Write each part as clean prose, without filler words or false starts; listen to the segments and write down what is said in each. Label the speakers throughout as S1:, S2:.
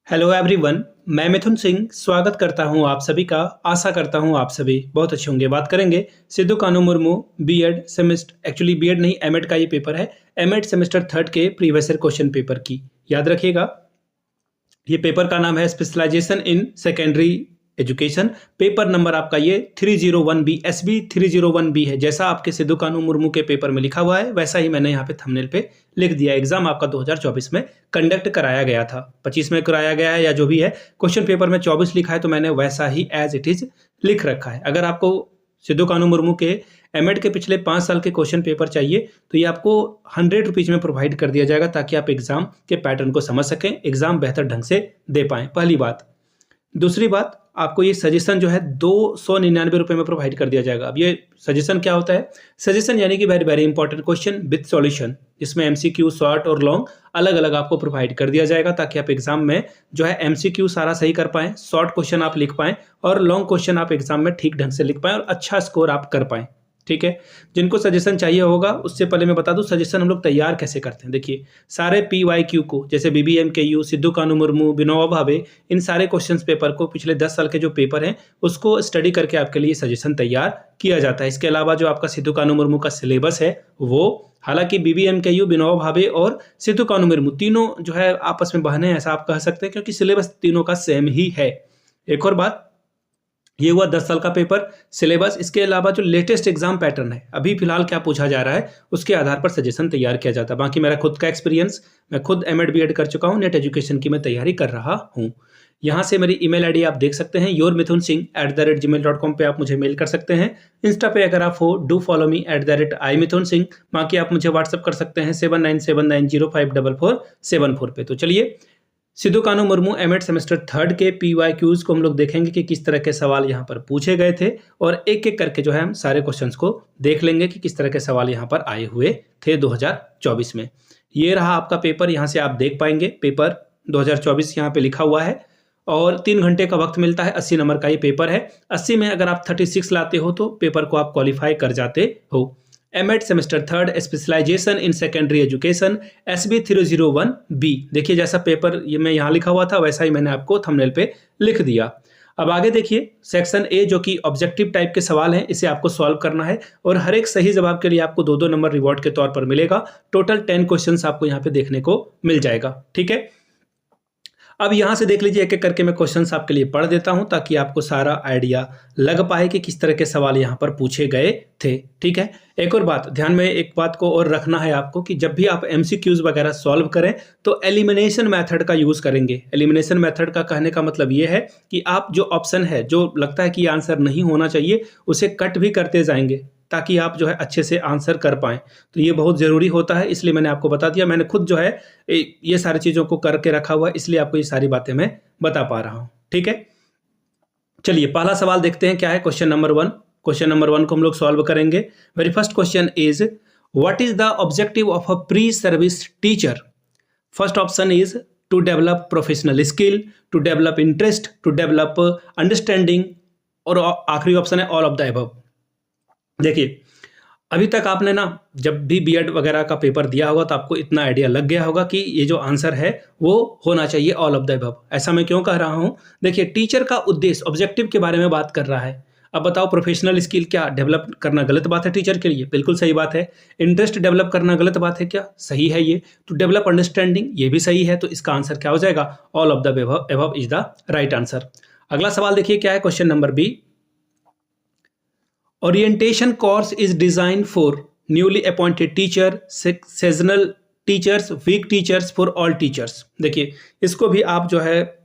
S1: Hello everyone. मैं मिथुन सिंह स्वागत करता हूं आप सभी का। आशा करता हूं आप सभी बहुत अच्छे होंगे। बात करेंगे Sido Kanhu Murmu B Ed semester, actually B Ed नहीं, एमएड का ये पेपर है। एमएड सेमेस्टर थर्ड के प्रीवियस ईयर क्वेश्चन पेपर की याद रखिएगा। ये पेपर का नाम है specialization in secondary education. Paper number आपका ये 301B SB 301B है। जैसा आपके सिद्धू कान्हू मुर्मू के पेपर में लिखा हुआ है वैसा ही मैंने यहाँ पे थंबनेल पे लिख दिया। एग्जाम आपका 2024 में कंडक्ट कराया गया था, 25 में कराया गया है या जो भी है। क्वेश्चन पेपर में 24 लिखा है तो मैंने वैसा ही एज इट इज लिख रखा है। अगर आपको सिद्धू कान्हू मुर्मू के एमएड के पिछले 5 साल के क्वेश्चन पेपर चाहिए तो ये आपको 100 रुपीज में प्रोवाइड कर दिया जाएगा, ताकि आप एग्जाम के पैटर्न को समझ सकें, एग्जाम बेहतर ढंग से दे पाएं। पहली बात। दूसरी बात, आपको ये सजेशन जो है 299 रुपये में प्रोवाइड कर दिया जाएगा। अब ये सजेशन क्या होता है? सजेशन यानी कि very very important question with solution, जिसमें एमसीक्यू शॉर्ट और लॉन्ग अलग अलग आपको प्रोवाइड कर दिया जाएगा, ताकि आप एग्जाम में जो है एमसीक्यू सारा सही कर पाएं, शॉर्ट क्वेश्चन आप लिख पाएं और लॉन्ग क्वेश्चन आप एग्जाम में ठीक ढंग से लिख पाएं और अच्छा स्कोर आप कर पाएं। ठीक है, जिनको सजेशन चाहिए होगा उससे पहले मैं बता दूं सजेशन हम लोग तैयार कैसे करते हैं। देखिए, सारे PYQ को, जैसे BBMKU, सिद्धू कान्हू मुर्मू, विनोबा भावे, इन सारे क्वेश्चन पेपर को, पिछले 10 साल के जो पेपर हैं उसको स्टडी करके आपके लिए सजेशन तैयार किया जाता है। इसके अलावा जो आपका सिद्धू कान्हू मुर्मू का सिलेबस है वो, हालांकि BBMKU, विनोबा भावे और सिद्धू कान्हू मुर्मू तीनों जो है आपस में बहने, ऐसा आप कह सकते हैं, क्योंकि सिलेबस तीनों का सेम ही है। एक और बात, ये हुआ 10 साल का पेपर सिलेबस। इसके अलावा जो लेटेस्ट एग्जाम पैटर्न है, अभी फिलहाल क्या पूछा जा रहा है, उसके आधार पर सजेशन तैयार किया जाता है। बाकी मेरा खुद का एक्सपीरियंस, मैं खुद एमएड बीएड कर चुका हूँ, नेट एजुकेशन की मैं तैयारी कर रहा हूँ। यहाँ से मेरी ईमेल आईडी आप देख सकते हैं, yourmithunSingh@gmail.com पे आप मुझे मेल कर सकते हैं। इंस्टा पे अगर आप हो, डू फॉलो मी @imithunSingh। बाकी आप मुझे व्हाट्सअप कर सकते हैं 7979054474 पे। तो चलिए, Sido Kanhu Murmu M Ed semester third के PYQs को हम लोग देखेंगे कि किस तरह के सवाल यहाँ पर पूछे गए थे, और एक एक करके जो है हम सारे क्वेश्चंस को देख लेंगे कि किस तरह के सवाल यहाँ पर आए हुए थे 2024 में। ये रहा आपका पेपर, यहाँ से आप देख पाएंगे पेपर 2024 यहाँ पे लिखा हुआ है, और 3 घंटे का वक्त मिलता है। 80 नंबर का ये पेपर है। 80 में अगर आप 36 लाते हो तो पेपर को आप क्वालिफाई कर जाते हो। M Ed semester third specialization in secondary education SB 301B। देखिए, जैसा पेपर ये मैं यहाँ लिखा हुआ था वैसा ही मैंने आपको थंबनेल पे लिख दिया। अब आगे देखिए, सेक्शन A जो कि ऑब्जेक्टिव टाइप के सवाल हैं, इसे आपको सॉल्व करना है, और हर एक सही जवाब के लिए आपको 2-2 नंबर रिवॉर्ड के तौर पर मिलेगा। टोटल 10 क्वेश्चन आपको यहाँ पे देखने को मिल जाएगा। ठीक है, अब यहाँ से देख लीजिए, एक एक करके मैं क्वेश्चंस आपके लिए पढ़ देता हूं, ताकि आपको सारा आइडिया लग पाए कि किस तरह के सवाल यहाँ पर पूछे गए थे। ठीक है, एक और बात ध्यान में, एक बात को और रखना है आपको कि जब भी आप MCQs वगैरह सॉल्व करें तो एलिमिनेशन मेथड का यूज करेंगे। एलिमिनेशन मेथड का कहने का मतलब ये है कि आप जो ऑप्शन है, जो लगता है कि आंसर नहीं होना चाहिए, उसे कट भी करते जाएंगे, ताकि आप जो है अच्छे से आंसर कर पाएं। तो ये बहुत ज़रूरी होता है, इसलिए मैंने आपको बता दिया। मैंने खुद जो है ये सारी चीज़ों को करके रखा हुआ है, इसलिए आपको ये सारी बातें मैं बता पा रहा हूँ। ठीक है, चलिए पहला सवाल देखते हैं क्या है। Question number 1। क्वेश्चन नंबर 1 को हम लोग सॉल्व करेंगे। Very first question is, what is the objective of a pre service teacher? First option is to develop professional skill, to develop interest, to develop understanding, और आखिरी option है all of the above. देखिए, अभी तक आपने ना जब भी बीएड वगैरह का पेपर दिया होगा तो आपको इतना आइडिया लग गया होगा कि ये जो आंसर है वो होना चाहिए ऑल ऑफ द अबव। ऐसा मैं क्यों कह रहा हूँ? देखिए, टीचर का उद्देश्य ऑब्जेक्टिव के बारे में बात कर रहा है। अब बताओ, प्रोफेशनल स्किल क्या डेवलप करना गलत बात है टीचर के लिए? बिल्कुल सही बात है। इंटरेस्ट डेवलप करना गलत बात है क्या? सही है ये। तो डेवलप अंडरस्टैंडिंग, ये भी सही है। तो इसका आंसर क्या हो जाएगा? All of the above is the right answer. अगला सवाल देखिए क्या है, question number B। Orientation course is designed for newly appointed teacher, seasonal teachers, weak teachers, for all teachers। देखिए, इसको भी आप जो है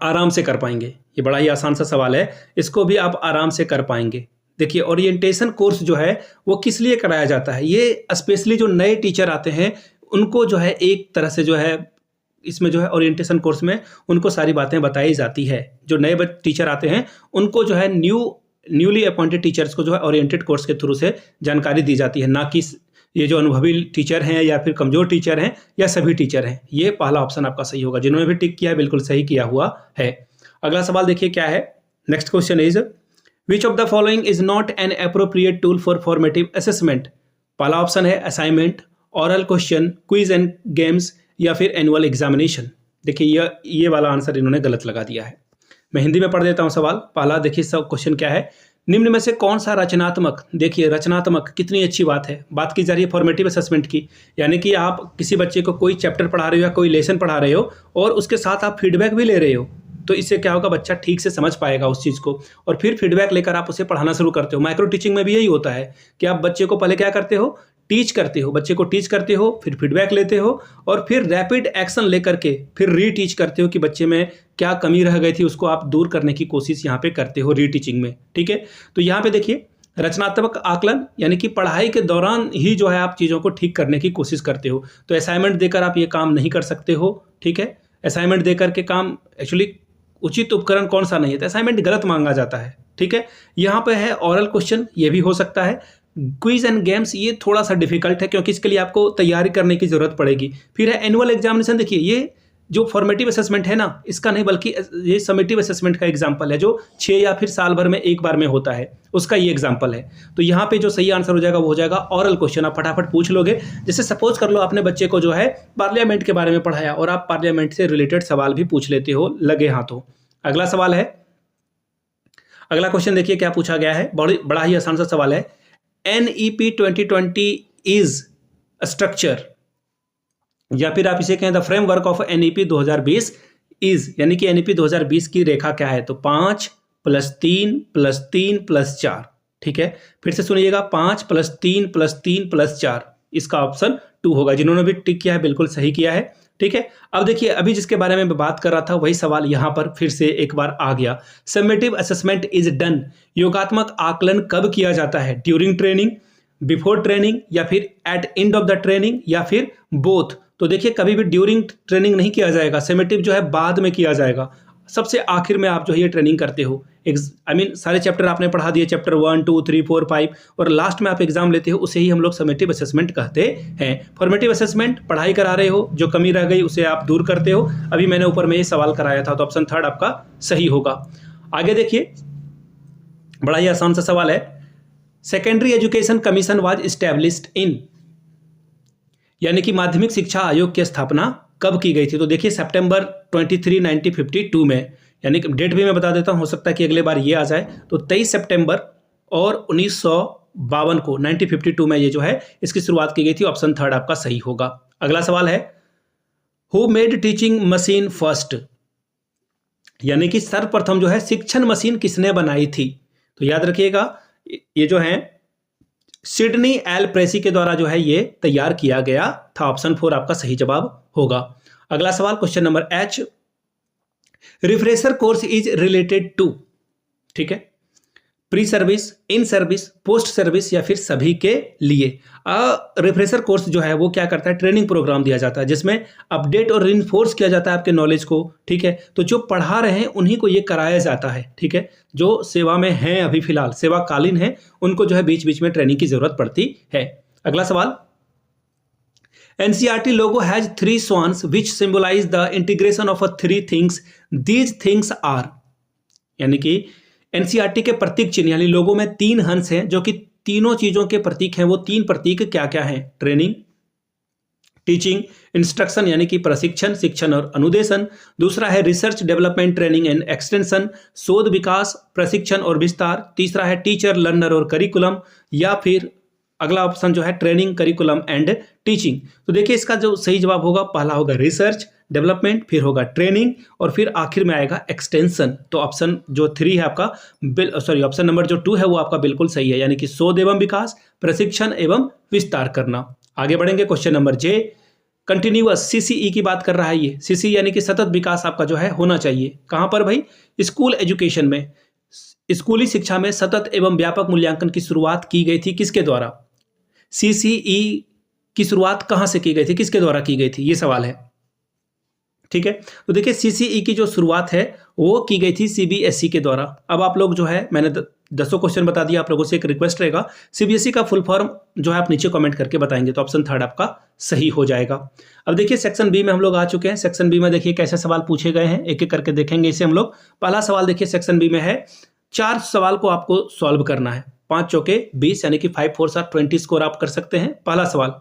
S1: आराम से कर पाएंगे। ये बड़ा ही आसान सा सवाल है, इसको भी आप आराम से कर पाएंगे। देखिए, ओरिएंटेशन कोर्स जो है वो किस लिए कराया जाता है? ये स्पेशली जो नए टीचर आते हैं उनको जो है एक तरह से जो है इसमें जो है ओरिएंटेशन कोर्स में उनको सारी बातें बताई जाती है। जो नए टीचर आते हैं उनको जो है न्यूली अपॉइंटेड टीचर्स को जो है ओरिएंटेड कोर्स के थ्रू से जानकारी दी जाती है, ना कि ये जो अनुभवी टीचर हैं या फिर कमजोर टीचर हैं या सभी टीचर हैं। ये पहला ऑप्शन आपका सही होगा। जिन्होंने भी टिक किया है बिल्कुल सही किया हुआ है। अगला सवाल देखिए क्या है। Next question is, which of the following is not an appropriate tool for formative assessment? पहला ऑप्शन है assignment, oral question, quiz and games, या फिर एनुअल एग्जामिनेशन। देखिए ये वाला आंसर इन्होंने गलत लगा दिया है। मैं हिंदी में पढ़ देता हूँ सवाल। पहला देखिए सब क्वेश्चन क्या है, निम्न में से कौन सा रचनात्मक, देखिए रचनात्मक कितनी अच्छी बात है, बात की जा रही है फॉर्मेटिव असेसमेंट की, यानी कि आप किसी बच्चे को कोई चैप्टर पढ़ा रहे हो या कोई लेसन पढ़ा रहे हो और उसके साथ आप फीडबैक भी ले रहे हो, तो इससे क्या होगा, बच्चा ठीक से समझ पाएगा उस चीज़ को और फिर फीडबैक लेकर आप उसे पढ़ाना शुरू करते हो। माइक्रो टीचिंग में भी यही होता है कि आप बच्चे को पहले क्या करते हो, टीच करते हो, बच्चे को टीच करते हो, फिर फीडबैक लेते हो और फिर रैपिड एक्शन लेकर के फिर रीटीच करते हो कि बच्चे में क्या कमी रह गई थी उसको आप दूर करने की कोशिश यहाँ पे करते हो रीटीचिंग में। ठीक है, तो यहाँ पे देखिए रचनात्मक आकलन यानी कि पढ़ाई के दौरान ही जो है आप चीज़ों को ठीक करने की कोशिश करते हो, तो असाइनमेंट देकर आप ये काम नहीं कर सकते हो। ठीक है, असाइनमेंट देकर के काम एक्चुअली उचित उपकरण कौन सा नहीं है, तो असाइनमेंट गलत मांगा जाता है। ठीक है, यहाँ पे है ऑरल क्वेश्चन, ये भी हो सकता है। क्विज एंड गेम्स ये थोड़ा सा डिफिकल्ट है क्योंकि इसके लिए आपको तैयारी करने की जरूरत पड़ेगी। फिर है एनुअल एग्जामिनेशन, देखिए ये जो फॉर्मेटिव असेसमेंट है ना, इसका नहीं बल्कि ये समेटिव असेसमेंट का एग्जाम्पल है जो 6 या फिर साल भर में एक बार में होता है, उसका ये एग्जाम्पल है। तो यहाँ पे जो सही आंसर हो जाएगा वो हो जाएगा ऑरल क्वेश्चन। आप फटाफट पूछ लोगे, जैसे सपोज कर लो आपने बच्चे को जो है पार्लियामेंट के बारे में पढ़ाया और आप पार्लियामेंट से रिलेटेड सवाल भी पूछ लेते हो लगे हाथों। अगला सवाल है, अगला क्वेश्चन देखिए क्या पूछा गया है, बड़ा ही आसान सा सवाल है। NEP 2020 इज स्ट्रक्चर, या फिर आप इसे कहें the framework of NEP 2020 is, यानी कि NEP 2020 की रेखा क्या है, तो 5 + 3 + 3 + 4। ठीक है, फिर से सुनिएगा, 5 + 3 + 3 + 4, इसका ऑप्शन 2 होगा। जिन्होंने भी टिक किया है बिल्कुल सही किया है। ठीक है, अब देखिए अभी जिसके बारे में मैं बात कर रहा था वही सवाल यहाँ पर फिर से एक बार आ गया। समेटिव असेसमेंट इज डन, योगात्मक आकलन कब किया जाता है, ड्यूरिंग ट्रेनिंग, बिफोर ट्रेनिंग, या फिर at end of the training, या फिर बोथ। तो देखिए कभी भी ड्यूरिंग ट्रेनिंग नहीं किया जाएगा, समेटिव जो है बाद में किया जाएगा, सबसे आखिर में आप जो है ये ट्रेनिंग करते हो। सारे चैप्टर आपने पढ़ा दिए, चैप्टर 1, 2, 3, 4, 5, और लास्ट में आप एग्जाम लेते हो, उसे ही हम लोग समेटिव असेसमेंट कहते हैं। फॉर्मेटिव असेसमेंट पढ़ाई करा रहे हो, जो कमी रह गई उसे आप दूर करते हो। अभी मैंने ऊपर में ये सवाल कराया था, तो ऑप्शन 3 आपका सही होगा। आगे देखिए, बड़ा ही आसान सा सवाल है। Secondary education commission was established in, यानी कि माध्यमिक शिक्षा आयोग की स्थापना कब की गई थी, तो देखिए सितंबर 23, 1952 में, यानी कि डेट भी मैं बता देता हूं, हो सकता है कि अगले बार ये आ जाए, तो 23 सितंबर और 1952 को 1952 में ये जो है इसकी शुरुआत की गई थी। ऑप्शन 3 आपका सही होगा। अगला सवाल है, who made teaching machine first, यानी कि सर्वप्रथम जो है शिक्षण मशीन किसने बनाई थी, तो याद रखिएगा ये जो है सिडनी एल प्रेसी के द्वारा जो है ये तैयार किया गया था। ऑप्शन 4 आपका सही जवाब होगा। अगला सवाल question number H, refresher course is related to, ठीक है, pre service, in service, post service, या फिर सभी के लिए। रिफ्रेशर कोर्स जो है वो क्या करता है, ट्रेनिंग प्रोग्राम दिया जाता है जिसमें अपडेट और रिइंफोर्स किया जाता है आपके नॉलेज को। ठीक है, तो जो पढ़ा रहे हैं उन्हीं को ये कराया जाता है। ठीक है, जो सेवा में हैं अभी फिलहाल सेवाकालीन है, उनको जो है बीच बीच में ट्रेनिंग की जरूरत पड़ती है। अगला सवाल, NCERT logo has 3 swans which symbolize the integration of 3 things. These things are, यानी कि NCERT के प्रतीक चिन्ह यानी लोगों में 3 हंस हैं जो कि तीनों चीजों के प्रतीक हैं। वो 3 प्रतीक क्या क्या हैं, ट्रेनिंग, टीचिंग, इंस्ट्रक्शन यानी कि प्रशिक्षण, शिक्षण और अनुदेशन। दूसरा है research, development, training and extension, शोध, विकास, प्रशिक्षण और विस्तार। तीसरा है टीचर, लर्नर और करिकुलम, या फिर अगला ऑप्शन जो है ट्रेनिंग, करिकुलम एंड टीचिंग। तो देखिए इसका जो सही जवाब होगा, पहला होगा रिसर्च, डेवलपमेंट, फिर होगा ट्रेनिंग और फिर आखिर में आएगा एक्सटेंशन। तो ऑप्शन जो 3 है आपका, ऑप्शन नंबर जो 2 है वो आपका बिल्कुल सही है, यानी कि शोध एवं विकास, प्रशिक्षण एवं विस्तार करना। आगे बढ़ेंगे, question number J, continuous CCE की बात कर रहा है ये। CCE यानी कि सतत विकास आपका जो है होना चाहिए। कहाँ पर भाई, स्कूल एजुकेशन में, स्कूली शिक्षा में सतत एवं व्यापक मूल्यांकन की शुरुआत की गई थी किसके द्वारा, CCE की शुरुआत कहां से की गई थी, किसके द्वारा की गई थी, ये सवाल है। ठीक है, तो देखिए CCE की जो शुरुआत है वो की गई थी CBSE के द्वारा। अब आप लोग जो है, मैंने 10 क्वेश्चन बता दिया, आप लोगों से एक रिक्वेस्ट रहेगा, CBSE का फुल फॉर्म जो है आप नीचे कमेंट करके बताएंगे, तो ऑप्शन 3 आपका सही हो जाएगा। अब देखिए सेक्शन B में हम लोग आ चुके हैं। सेक्शन B में देखिए कैसे सवाल पूछे गए हैं, एक एक करके देखेंगे इसे हम लोग। पहला सवाल देखिए सेक्शन B में है, 4 सवाल को आपको सॉल्व करना है, 5 चौके 20 यानी कि 5 4 7 20 स्कोर आप कर सकते हैं। पहला सवाल,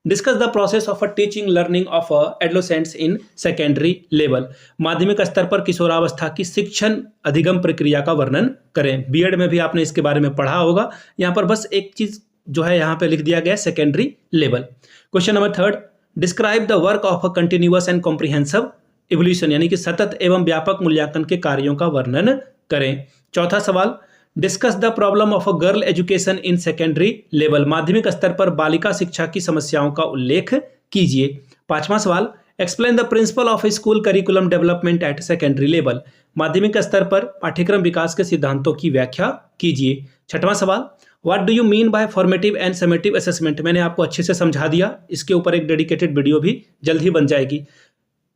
S1: discuss the process of a teaching learning of adolescents in secondary level. माध्यमिक स्तर पर किशोरावस्था की शिक्षण अधिगम प्रक्रिया का वर्णन करें। बीएड में भी आपने इसके बारे में पढ़ा होगा। यहाँ पर बस एक चीज जो है यहाँ पे लिख दिया गया secondary level. Question number 3, describe the work of a continuous and comprehensive evolution, यानी कि सतत एवं व्यापक मूल्यांकन के कार्यों का वर्णन करें। चौथा सवाल, discuss the problem of a girl education in secondary level. माध्यमिक स्तर पर बालिका शिक्षा की समस्याओं का उल्लेख कीजिए। पांचवा सवाल, explain the principle of school curriculum development at secondary level. माध्यमिक स्तर पर पाठ्यक्रम विकास के सिद्धांतों की व्याख्या कीजिए। छठवां सवाल, what do you mean by formative and summative assessment. मैंने आपको अच्छे से समझा दिया, इसके ऊपर एक डेडिकेटेड वीडियो भी जल्द ही बन जाएगी।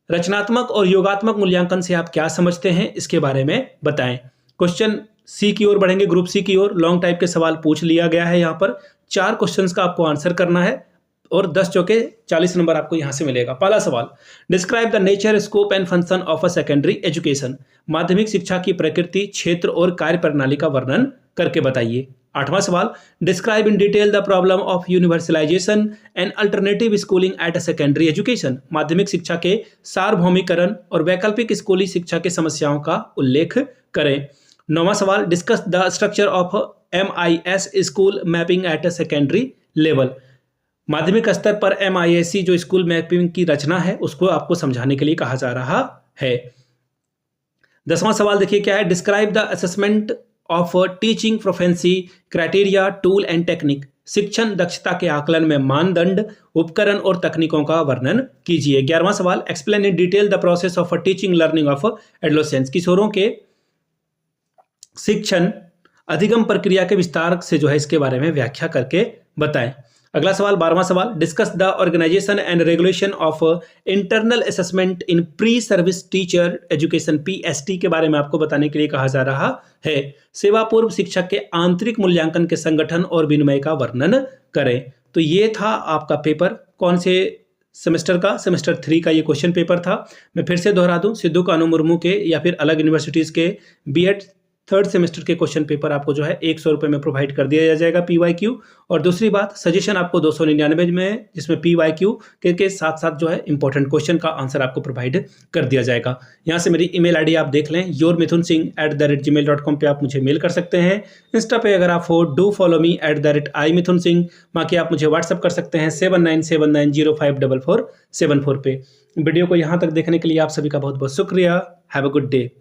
S1: रचनात्मक और योगात्मक मूल्यांकन से आप क्या समझते हैं, इसके बारे में बताएं। क्वेश्चन सी की ओर बढ़ेंगे, ग्रुप सी की ओर। लॉन्ग टाइप के सवाल पूछ लिया गया है। यहाँ पर 4 क्वेश्चंस का आपको आंसर करना है और 10 चौके 40 नंबर आपको यहाँ से मिलेगा। पहला सवाल, describe the nature, scope and function of a secondary education. माध्यमिक शिक्षा की प्रकृति, क्षेत्र और कार्य प्रणाली का वर्णन करके बताइए। आठवां सवाल, describe in detail the problem of universalization and alternative schooling at secondary education. माध्यमिक शिक्षा के सार्वभौमिकरण और वैकल्पिक स्कूली शिक्षा के समस्याओं का उल्लेख करें। नौवां सवाल, discuss the structure of MIS school mapping at secondary level. माध्यमिक स्तर पर MISC जो स्कूल मैपिंग की रचना है उसको आपको समझाने के लिए कहा जा रहा है। 10वां सवाल देखिए क्या है, describe the assessment of teaching proficiency criteria tool and technique. शिक्षण दक्षता के आकलन में मानदंड, उपकरण और तकनीकों का वर्णन कीजिए। 11वां सवाल, explain in detail the process of teaching learning of adolescence. किशोरों के शिक्षण अधिगम प्रक्रिया के विस्तार से जो है इसके बारे में व्याख्या करके बताएं। अगला सवाल 12वां सवाल, discuss the organization and regulation of internal assessment in pre service teacher education PST के बारे में आपको बताने के लिए कहा जा रहा है। सेवा पूर्व शिक्षक के आंतरिक मूल्यांकन के संगठन और विनिमय का वर्णन करें। तो ये था आपका पेपर, कौन से सेमेस्टर का, सेमेस्टर 3 का ये क्वेश्चन पेपर था। मैं फिर से दोहरा दूं, सिद्धू कानू मुर्मू के या फिर अलग यूनिवर्सिटीज के बीएड 3rd सेमेस्टर के क्वेश्चन पेपर आपको जो है 100 रुपये में प्रोवाइड कर दिया जाएगा PYQ। और दूसरी बात, सजेशन आपको 299 में है, जिसमें PYQ के साथ साथ जो है इंपॉर्टेंट क्वेश्चन का आंसर आपको प्रोवाइड कर दिया जाएगा। यहाँ से मेरी email ID आप देख लें, yourmithunsingh@gmail.com पे आप मुझे मेल कर सकते हैं। इंस्टा पे अगर आप हो, डू फॉलो मी @imithunsingh। बाकी आप मुझे व्हाट्सअप कर सकते हैं 7979054474 पे। वीडियो को यहाँ तक देखने के लिए आप सभी का बहुत बहुत शुक्रिया। Have a good day.